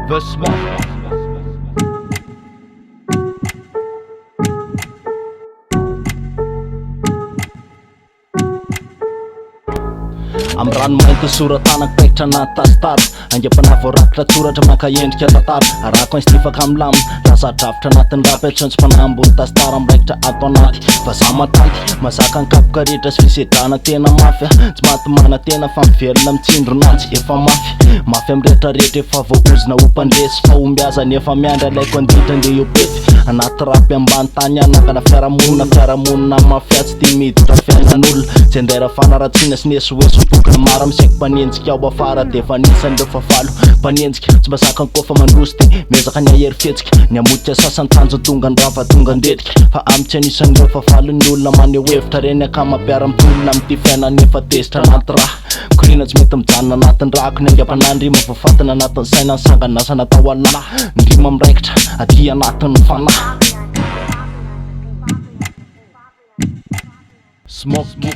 The smoky. Am ranomainty soratana paitra na tastara aingam-panahy voarakitra tsoratra maka endrika tantara arako anstifaka amin'ny lamina rasadrafitra anatin'ny rapetrontsym-panahy ambony tastara miraikitra ato anaty vazaha matanty mazaka ny kapoka rehetra sy fisedrana tena mafy tsy maty tena fa mivelona mitsindronantsy efa mafy amirehetrarehetra efa voaozina ho mpandresy fa ombiazany efa miandry alaiko anditra nde eo pety anaty rapy ambanintany anakana fiarahamonina mafiatsy tia miditra fiainan'olona zay ndray fanaratsiana sy nesoesopokony mara misaiko mpanenjika ao afara de fa nisan'ireo fafalo mpanenjika tsy mazaka ny kofa mandrosy de miezaka ny ahery fetsika ny amodika sasantanjo tonga ndrava tonga ndetika fa amitsy anisan'ireo fafalo ny olona maneho hevitra reny akamapiara mitolona amity fiainany efa tezitra anaty raha korina tsy mety mijanona anatin'ny rahako ny aingam-panahy ndrima voafatana anatin'ny saina ny sanganasa natao alà ndrima miraikitra aty anatin'ny fanahy smoky.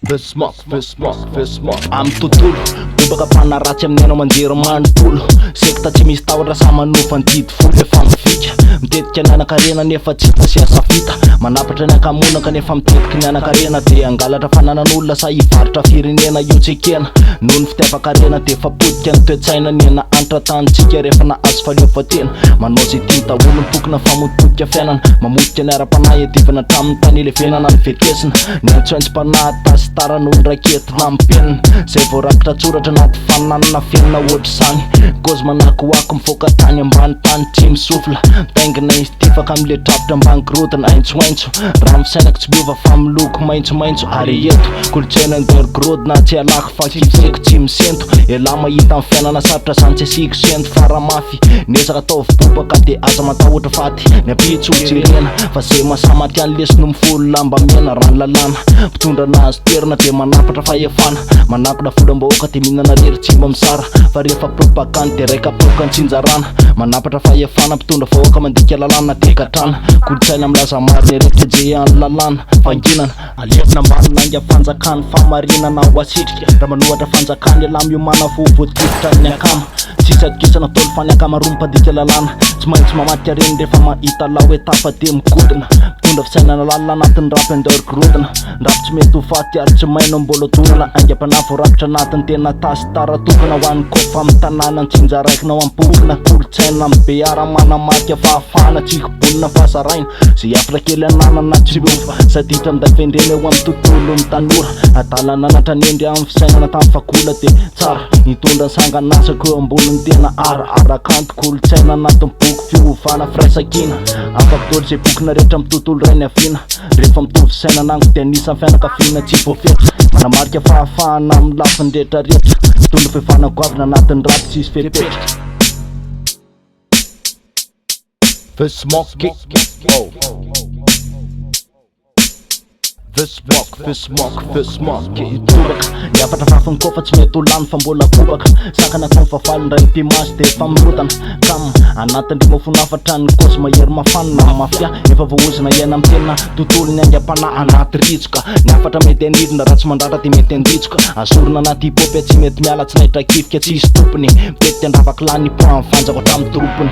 The smoke. Am tontolo bobaka mpanaratsy aminenao manjero manontolo sekta tsy misy tahotra sa manofa antidy folo efa mifika mitetika ny anakarena nefa tsy tasiasa vita manapatra ny akamonaka nefa mitetiky ny anakarena de angalatra fananan'olona sa hivarotra firenena io tsekena noho ny fitiavakarena de fa podika ny toetsaina nena antratantsika rehefa nahazo faleofatena manao zay tiany daholo mipokona famotipodika fiainana mamodika ny ara-panahy edivana hatramin'ny tany elevenana ny vetesina ny antsoaintsym-panahy tasitara noho ny raketina mipenina zay voarakitra tsoratra anaty fananana fiainana ohatry zany kozy manakoako mivoaka tany ambany tany tsy misofla mitaingina izy tifaka amle drafitra ambany grotana aintsoaintso raha misainako tsy miova fa miloko maintsomaintso ary eto kolotsaina andergrodna tsy alako fa kivseko tsy misento ela mahita amin'ny fiainana sarotra zany tsy asiko sento faramafy nezaka ataovy bobaka de aza matahotra faty ny ampitso jerena fa zay masamaty an'lesy no mifolo lamba mena rano lalàna mitondra anazy toerana de manapatra fahefana manapitra volam-bahoaka de mihinana rery tsimba misara fa rehefa propagande de raika poka antsinjarana manapatra fahefana mpitondra vahoaka mandika lalàna de katrana kolotsaina milaza maro ny rehetra je any lalàna vanginana alevina mbanina aingam-panjakany famarinana ho asitrika raha manohatra fanjakany ala miomana vovoatifitra ny akama tsisy adikisana tolo fa ny akama roa mpadika lalàna tsy maintsy mamaty areny rehefa mahita lao etafa de mikodina mitondra fisainana lalina anatin'ny rapy andergrodna ndrafy tsy mety ho faty ary tsy maino mbola tonana aingam-panahy voarakitra anatin'ny tena tasitara tokana ho an'ny kofa amin'ny tanàna antsinjaraikinao ampokina kolotsaina mibe ara-manamaty afahafana tsihibolina fahasaraina zay afatra kely ananana tsy miova saditra minday vendrena eo amin'ny tontolo ny tanora adalana natranendry amin'ny fisainana tamin'ny fakola de tsara nitondra ny sanganasako eo amboniny tena arakanto kolotsaina anatin'ny boky fiovana firaisakina afaka tolo zay bokina rehetra amin'ny tontolo ray ny aviana rehefa mitovy saina nango de anisan'ny fianakaviana tsy voafetra manamarika fahafahana amin'ny lafiny rehetrarehetra tondra fehefanagoavina anatin'ny raty tsisy fepetra. The smoky. The smoky. Tobaka niafatra fafiny kofa tsy mety ho lany fa mbola bobaka sakana tao favalony ray nypimasy de efa mirotana kam anatin'ireo mafonafatra ny kozy mahery mafanina mafia efa voaozina iaina amin'ny tena tontolo ny aingam-panahy anaty ritsoka niafatra mety anirina raha tsy mandratra de mety andritsoka asorona anaty hipopy tsy mety miala tsy nahitra kifika tsy hisy tompony mitetika andravaka lany point vanjako hatramin'ny tropony.